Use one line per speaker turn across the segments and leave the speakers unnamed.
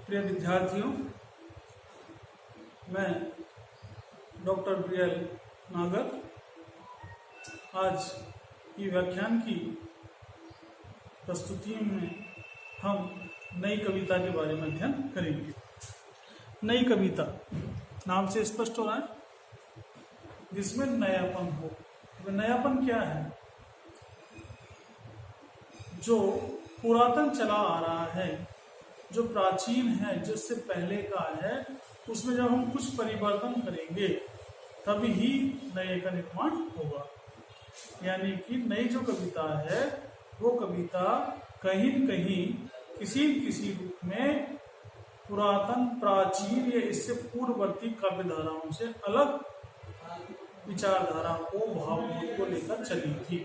प्रिय विद्यार्थियों, मैं डॉक्टर BL नागर आज की व्याख्यान की प्रस्तुति में हम नई कविता के बारे में अध्ययन करेंगे। नई कविता नाम से स्पष्ट हो रहा है, जिसमें नयापन हो। नयापन क्या है? जो पुरातन चला आ रहा है, जो प्राचीन है, जिससे पहले का है, उसमें जब हम कुछ परिवर्तन करेंगे तभी ही नए का निर्माण होगा। यानी कि नई जो कविता है वो कविता कहीं न कहीं किसी न किसी रूप में पुरातन, प्राचीन या इससे पूर्ववर्ती काव्य धाराओं से अलग विचारधारा को, भावों को लेकर चली थी।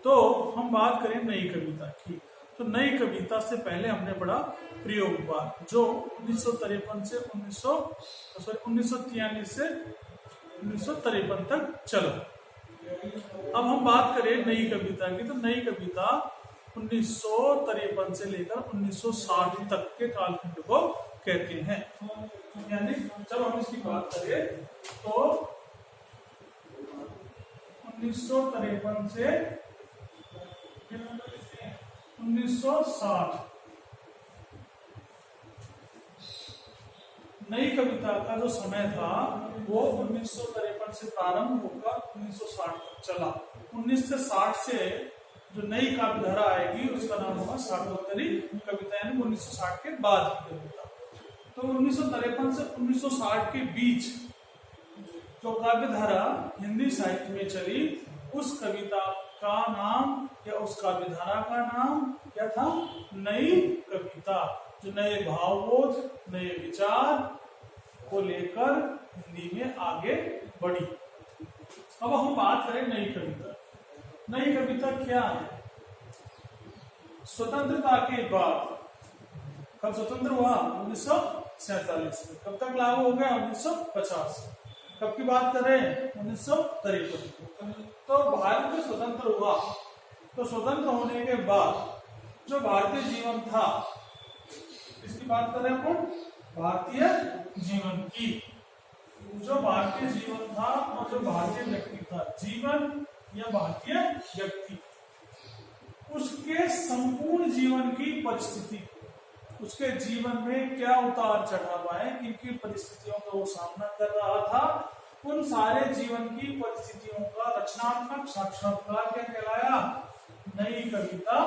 तो हम बात करें नई कविता की, तो नई कविता से पहले हमने पढ़ा प्रयोगवाद, जो 1953 से 1943 से 1953 तक चला। अब हम बात करें नई कविता की, तो नई कविता 1953 से लेकर 1960 तक के कालखंड को कहते हैं। यानी जब हम इसकी बात करें तो 1953 से 1960 नई कविता का जो समय था वो 1953 से प्रारंभ होकर 1960 तक चला। 19 से 60 से जो नई काव्यधारा आएगी उसका नाम होगा साठोत्तरी कविता, यानी 1960 के बाद की कविता। तो 1953 से 1960 के बीच जो काव्यधारा हिंदी साहित्य में चली, उस कविता का नाम या उस काव्यधारा का नाम क्या था? नई कविता। जो नए भावबोध, नए विचार को लेकर हिंदी में आगे बढ़ी। अब हम बात करें नई कविता। नई कविता क्या है? स्वतंत्रता के बाद, कब स्वतंत्र हुआ? 1947 में। कब तक लागू हो गया? 1950। कब की बात कर रहे हैं? 1953। तो भारत में स्वतंत्र हुआ, तो स्वतंत्र होने के बाद जो भारतीय जीवन था, इसकी बात कर रहे हैं अपन, भारतीय जीवन की। जो भारतीय जीवन था और जो भारतीय व्यक्ति था, जीवन या भारतीय व्यक्ति, उसके संपूर्ण जीवन की परिस्थिति, उसके जीवन में क्या उतार चढ़ाव आए, किन किन परिस्थितियों का वो सामना कर रहा था, उन सारे जीवन की परिस्थितियों का रचनात्मक साक्षात्कार क्या कहलाया? नई कविता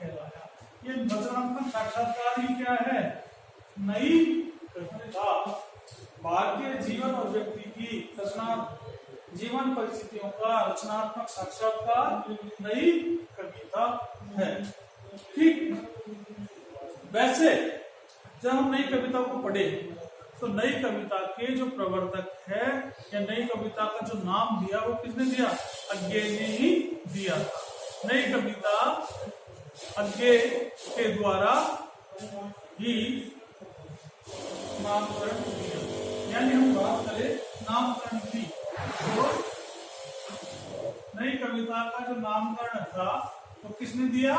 कहलाया। ये रचनात्मक साक्षात्कार ही क्या है? नई कविता। भारतीय जीवन और व्यक्ति की जीवन परिस्थितियों का रचनात्मक साक्षात्कार नई कविता है। ठीक। वैसे जब हम नई कविता को पढ़े तो नई कविता के जो प्रवर्तक है या नई कविता का जो नाम दिया वो किसने दिया? अज्ञे ने ही दिया। नई कविता अज्ञे के द्वारा ही नामकरण दिया। यानी हम बात करें नामकरण की, तो नई कविता का जो नामकरण था वो किसने दिया?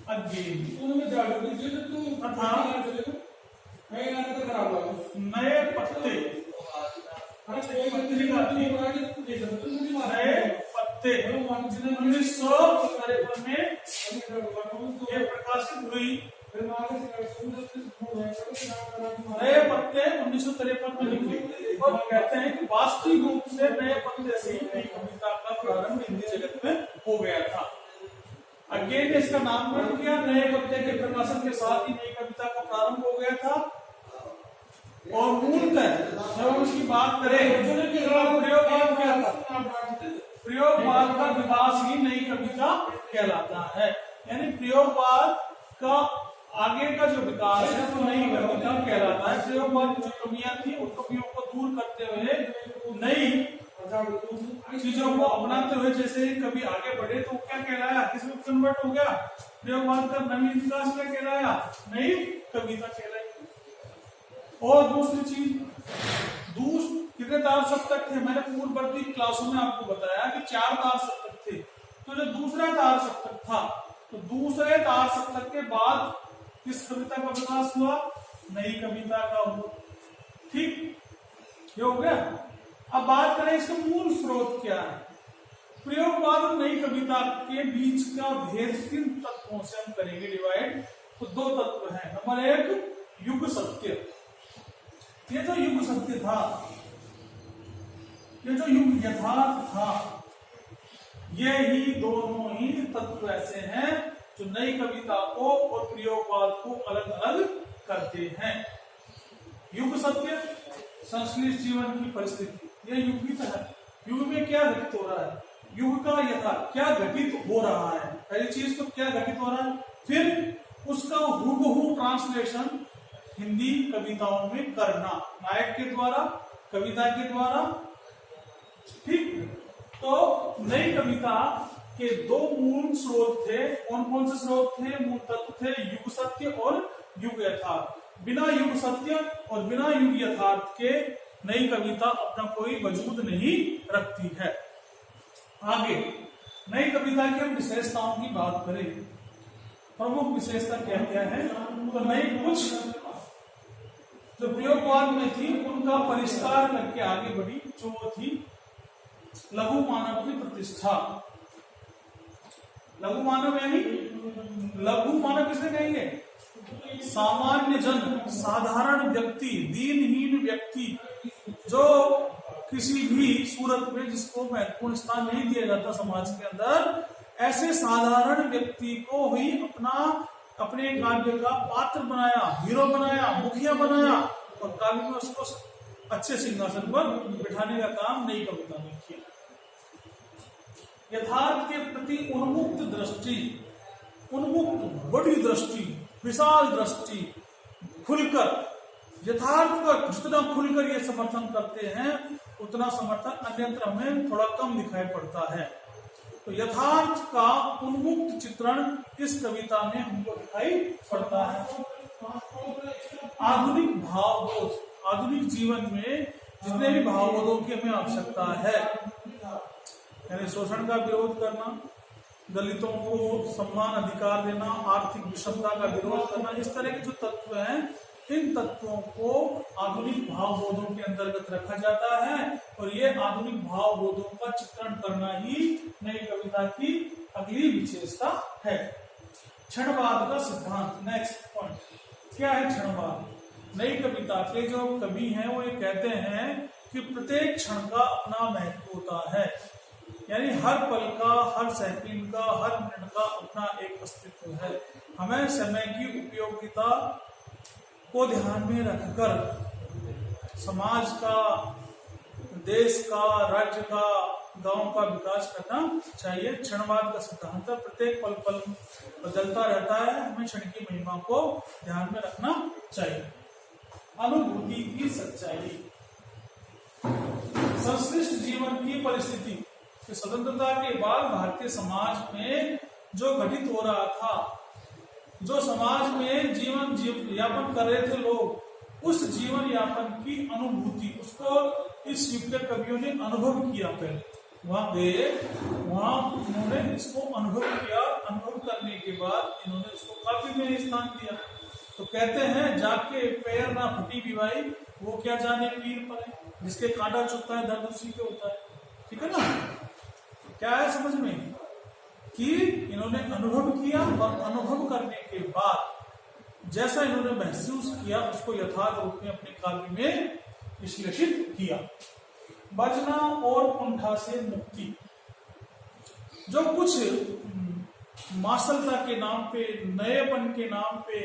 अज्ञे। तथा नए पत्ते, नए पत्ते 1953 में ये प्रकाशित हुई। नए पत्ते 1953 में निकली और कहते हैं कि वास्तविक रूप से नए पत्ते से नई कविता का प्रारंभ हिंदी जगत में हो गया था। अज्ञे ने इसका नामकरण किया, नए पत्ते के प्रकाशन के साथ ही नई कविता का प्रारंभ हो गया था। और मूलतः जब हम इसकी बात करें, प्रयोगवाद क्या था? प्रयोगवाद का विकास ही नई कविता कहलाता है। यानी प्रयोगवाद का आगे का जो विकास है तो नई कविता कहलाता है। प्रयोगवाद की जो कमियां थी उन कमियों को दूर करते हुए नई चीजों को अपनाते हुए जैसे कभी आगे बढ़े तो क्या कहलाया? किसमें कन्वर्ट हो गया? प्रयोगवाद का नवीन विकास क्या कहलाया? नई कविता कहलाई। और दूसरी चीज, कितने तार सप्तक थे? मैंने पूर्ववर्ती क्लासों में आपको बताया कि 4 तार सप्तक थे। तो जो दूसरा तार सप्तक था, तो दूसरे तार सप्तक के बाद किस कविता का विकास हुआ? नई कविता का हुआ। ठीक, ये हो गया। अब बात करें इसका मूल स्रोत क्या है। प्रयोगवाद और नई कविता के बीच का भेद किन तत्वों से हम करेंगे डिवाइड? तो दो तत्व हैं। नंबर एक, युग सत्य। ये जो युग सत्य था, ये जो युग यथार्थ था, ये ही दोनों ही तत्व ऐसे हैं जो नई कविता को और प्रयोगवाद को अलग अलग करते हैं। युग सत्य, संश्लिष्ट जीवन की परिस्थिति, ये युग ही है। युग में क्या घटित हो रहा है, युग का यथार्थ क्या घटित हो रहा है, पहली चीज तो क्या घटित हो रहा है, फिर उसका हूबहू ट्रांसलेशन हिंदी कविताओं में करना, नायक के द्वारा, कविता के द्वारा। ठीक, तो नई कविता के दो मूल स्रोत थे। कौन कौन से स्रोत थे, मूल तत्व थे? युग सत्य और युग यथार्थ। बिना युग सत्य और बिना युग यथार्थ के नई कविता अपना कोई वजूद नहीं रखती है। आगे नई कविता की हम विशेषताओं की बात करें, प्रमुख विशेषता क्या क्या है? तो नई कुछ जो प्रयोगवाद में थी उनका परिष्कार करके आगे बढ़ी, जो वो थी लघु मानव की प्रतिष्ठा। लघु मानव यानी लघु मानव किसे कहेंगे? सामान्य जन, साधारण व्यक्ति, दीनहीन व्यक्ति, जो किसी भी सूरत में जिसको महत्वपूर्ण स्थान नहीं दिया जाता समाज के अंदर, ऐसे साधारण व्यक्ति को ही अपने काव्य का पात्र बनाया, हीरो बनाया, मुखिया बनाया और काव्य में उसको अच्छे सिंहासन पर बिठाने का काम नई कविता ने किया। यथार्थ के प्रति उन्मुक्त दृष्टि, उन्मुक्त बड़ी दृष्टि, विशाल दृष्टि, खुलकर यथार्थ का जितना खुलकर ये समर्थन करते हैं उतना समर्थन अन्यत्र हमें थोड़ा कम दिखाई पड़ता है। तो यथार्थ का उन्मुक्त चित्रण इस कविता में हमको दिखाई पड़ता है। आधुनिक भावबोध, आधुनिक जीवन में जितने भी भावबोधों की हमें आवश्यकता है, यानी शोषण का विरोध करना, दलितों को सम्मान अधिकार देना, आर्थिक विषमता का विरोध करना, इस तरह के जो तत्व हैं, इन तत्वों को आधुनिक भावबोधों के अंतर्गत रखा जाता है और ये आधुनिक भावबोधों का चित्रण करना ही नई कविता की अगली विशेषता है। क्षणवाद का सिद्धांत, नेक्स्ट पॉइंट क्या है? क्षणवाद। नई कविता के जो कवि हैं वो ये कहते हैं कि प्रत्येक क्षण का अपना महत्व होता है, यानी हर पल का, हर सेकंड का, हर मिनट का अपना एक अस्तित्व है। हमें समय की उपयोगिता को ध्यान में रखकर समाज का, देश का, राज्य का, गांव का विकास करना चाहिए। क्षणवाद का सिद्धांत प्रत्येक पल पल बदलता रहता है, हमें क्षण की महिमा को ध्यान में रखना चाहिए। अनुभूति की सच्चाई, संश्लिष्ट जीवन की परिस्थिति, स्वतंत्रता के बाद भारतीय समाज में जो घटित हो रहा था, जो समाज में जीवन यापन कर रहे थे लोग, उस जीवन यापन की अनुभूति, उसको इस युग के कवियों ने अनुभव किया। पहले वहां गए, वहां उन्होंने इसको अनुभव किया, अनुभव करने के बाद इन्होंने उसको काव्य में स्थान दिया। तो कहते हैं जाके पैर ना फटी विवाही, वो क्या जाने पीर पड़े, जिसके कांटा चुभता है दर्द उसी के होता है। ठीक है ना? क्या है समझ में कि इन्होंने अनुभव किया और अनुभव करने के बाद जैसा इन्होंने महसूस किया उसको यथार्थ रूप में अपने काव्य में विश्लेषित किया। बजना और कुंठा से मुक्ति, जो कुछ मासलता के नाम पे, नएपन के नाम पे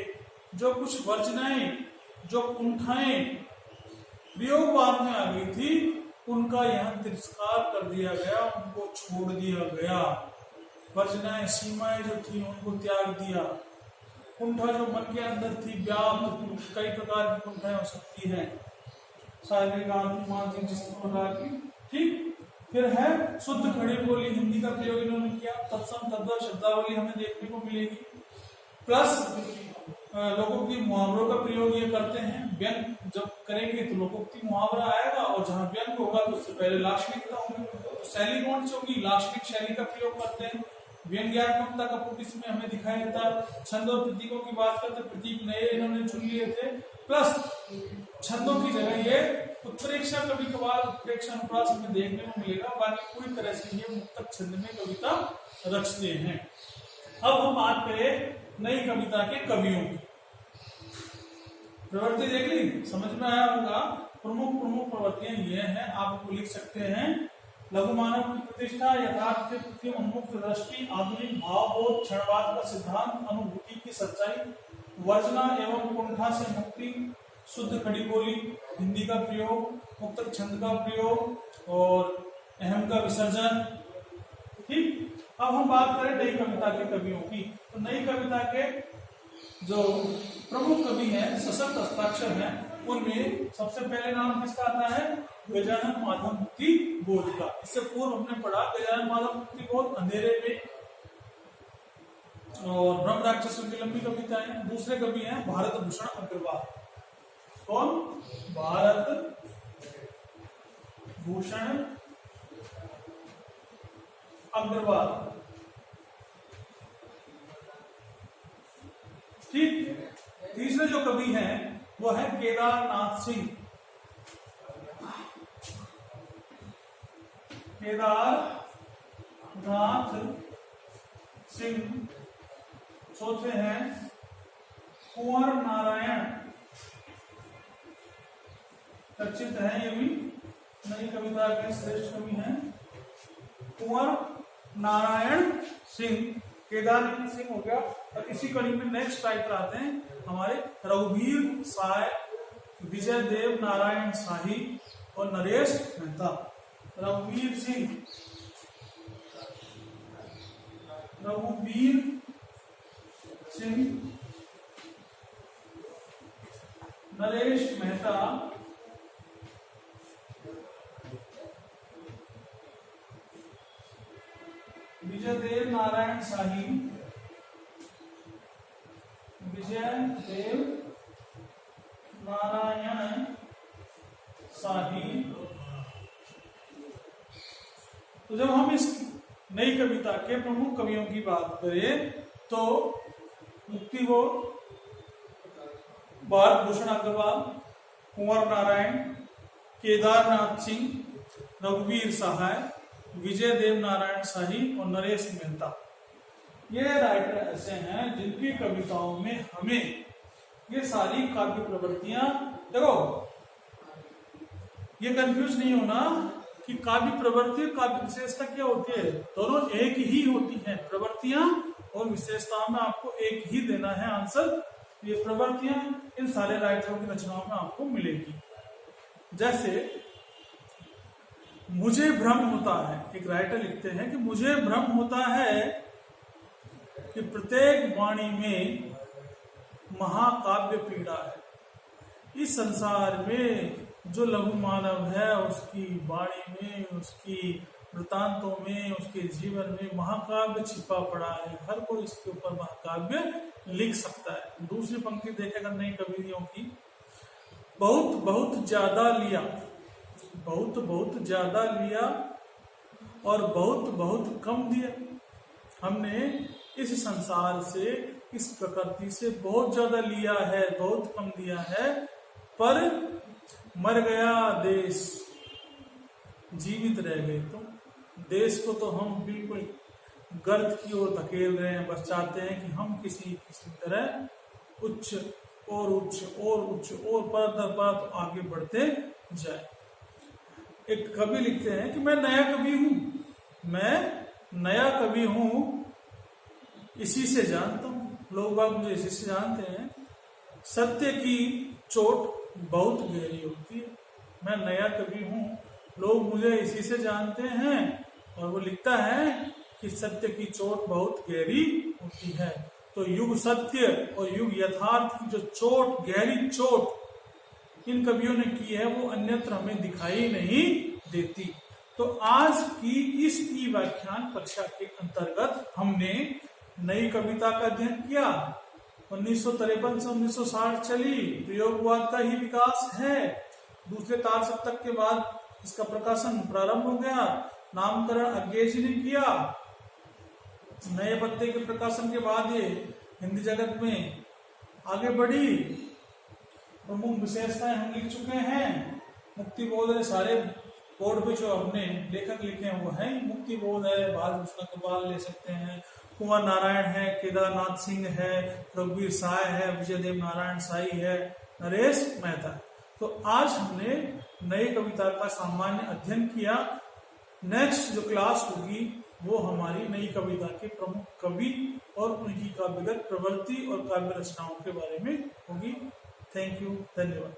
जो कुछ वर्जनाएं, जो कुंठाएं प्रयोगवाद में आ गई थी, उनका यहाँ तिरस्कार कर दिया गया, उनको छोड़ दिया गया। वर्जनाएं, सीमाएं जो थी उनको त्याग दिया। कुंठा जो मन के अंदर थी, व्याप्त कई प्रकार की कुंठाएं हो सकती है, शारीरिक, आर्थिक, मानसिक, जिस प्रकार की। ठीक, फिर है शुद्ध खड़ी बोली, हिंदी का प्रयोग इन्होंने किया। तत्सम तद्भव शब्दावली हमें देखने को मिलेगी। प्लस लोगों की मुहावरों का प्रयोग ये करते हैं। व्यंग जब करेंगे तो लोकोक्ति मुहावरा आएगा, और जहां व्यंग होगा तो उससे पहले लाक्षणिकता होगी। तो शैली कौन सी होगी? लाक्षणिक शैली का प्रयोग करते हैं। व्यंग्यात्मकता का पुट इसमें हमें दिखाई देता। छंद और प्रतीकों की बात करते, प्रतीक नए इन्होंने चुन लिए थे, प्लस छंदों की जगह ये उत्प्रेक्षा, कभी कभार उत्प्रेक्षा अनुप्रास हमें देखने को मिलेगा, बाकी पूरी तरह से ये मुक्तक छंद में कविता रचते हैं। अब हम बात करें नई कविता के कवियों की। प्रवृत्ति देख ली, समझ में आया होगा। प्रमुख प्रवृत्तियां ये हैं, आपको लिख सकते हैं। लघु मानव की प्रतिष्ठा, यथार्थ के प्रति उन्मुक्त दृष्टि, आधुनिक भावबोध, क्षणवाद का सिद्धांत, अनुभूति की सच्चाई, वर्जना एवं कुंठा से मुक्ति, शुद्ध खड़ी बोली, हिंदी का प्रयोग, मुक्तक छंद का प्रयोग और अहम का विसर्जन। ठीक, अब हम बात करें नई कविता के कवियों की। तो नई कविता के जो प्रमुख कवि हैं, सशक्त हस्ताक्षर हैं, उनमें सबसे पहले नाम किसका आता है? गजानन माधव मुक्ति बोध का। इससे पूर्व हमने पढ़ा गजानन माधव मुक्ति बोध अंधेरे में और ब्रह्म राक्षसों की लंबी कविता है। दूसरे कवि हैं भारत भूषण अग्रवाल। कौन? भारत भूषण अग्रवाल। ठीक, तीसरे जो कवि हैं वो है केदारनाथ सिंह। केदारनाथ सिंह। चौथे हैं कुंवर नारायण, चर्चित है, ये भी नई कविता के श्रेष्ठ कवि हैं, कुंवर नारायण सिंह। केदारनाथ सिंह हो गया। और इसी कड़ी में नेक्स्ट राइटर आते हैं हमारे रघुवीर साय, विजय देव नारायण शाही और नरेश मेहता। रघुवीर सिंह, रघुवीर सिंह, नरेश मेहता, विजय देव नारायण शाही, विजय देव नारायण शाही। तो जब हम इस नई कविता के प्रमुख कवियों की बात करें तो मुक्ति बोध, भारत भूषण अग्रवाल, कुंवर नारायण, केदारनाथ सिंह, रघुवीर सहाय, विजय देव नारायण शाही और नरेश मेहता, ये राइटर ऐसे हैं जिनकी कविताओं में हमें ये सारी काव्य प्रवृत्तियां, देखो ये कंफ्यूज नहीं होना कि काव्य प्रवृत्ति और काव्य विशेषता क्या होती है, दोनों एक ही होती हैं। प्रवृत्तियां और विशेषताओं में आपको एक ही देना है आंसर। ये प्रवृत्तियां इन सारे राइटरों की रचनाओं में आपको मिलेगी। जैसे मुझे भ्रम होता है, एक राइटर लिखते हैं कि मुझे भ्रम होता है कि प्रत्येक वाणी में महाकाव्य पीड़ा है। इस संसार में जो लघु मानव है उसकी वाणी में, उसकी वृतांतों में, उसके जीवन में महाकाव्य छिपा पड़ा है। हर कोई इसके ऊपर महाकाव्य लिख सकता है। दूसरी पंक्ति देखें अगर नई कवियों की, बहुत बहुत ज्यादा लिया, बहुत बहुत ज्यादा लिया और बहुत बहुत कम दिया। हमने इस संसार से, इस प्रकृति से बहुत ज्यादा लिया है, बहुत कम दिया है, पर मर गया देश, जीवित रह गए। तो देश को तो हम बिल्कुल गर्त की ओर धकेल रहे हैं, बस चाहते हैं कि हम किसी तरह उच्च और उच्च और उच्च और परत दर परत आगे बढ़ते जाए। एक कवि लिखते हैं कि मैं नया कवि हूं, मैं नया कवि हूं, इसी से जानता हूं, लोग बाग मुझे इसी से जानते हैं। सत्य की चोट बहुत गहरी होती है। मैं नया कवि हूं, लोग मुझे इसी से जानते हैं। और वो लिखता है कि सत्य की चोट बहुत गहरी होती है। तो युग सत्य और युग यथार्थ की जो चोट, गहरी चोट इन कवियों ने की है, वो अन्यत्र हमें दिखाई नहीं देती। तो आज की इस ई व्याख्यान कक्षा के अंतर्गत हमने नई कविता का अध्ययन किया। 1953 से 1960 चली, प्रयोगवाद का ही विकास है। दूसरे तार सप्तक के बाद इसका प्रकाशन प्रारंभ हो गया, नामकरण अज्ञे जी ने किया। नए पत्ते के प्रकाशन के बाद ये हिंदी जगत में आगे बढ़ी। प्रमुख विशेषताएं हम लिख चुके हैं। मुक्ति बोध है, सारे बोर्ड पे जो हमने लेखक लिखे हैं वो है मुक्ति बोध है, बालभूषण अग्रवाल ले सकते हैं, कुंवर नारायण है, केदारनाथ सिंह है, रघुवीर साय है, विजयदेव नारायण साई है, नरेश मेहता है। तो आज हमने नई कविता का सामान्य अध्ययन किया। नेक्स्ट जो क्लास होगी वो हमारी नई कविता के प्रमुख कवि और उनकी काव्यगत प्रवृत्ति और काव्य रचनाओं के बारे में होगी। थैंक यू, धन्यवाद।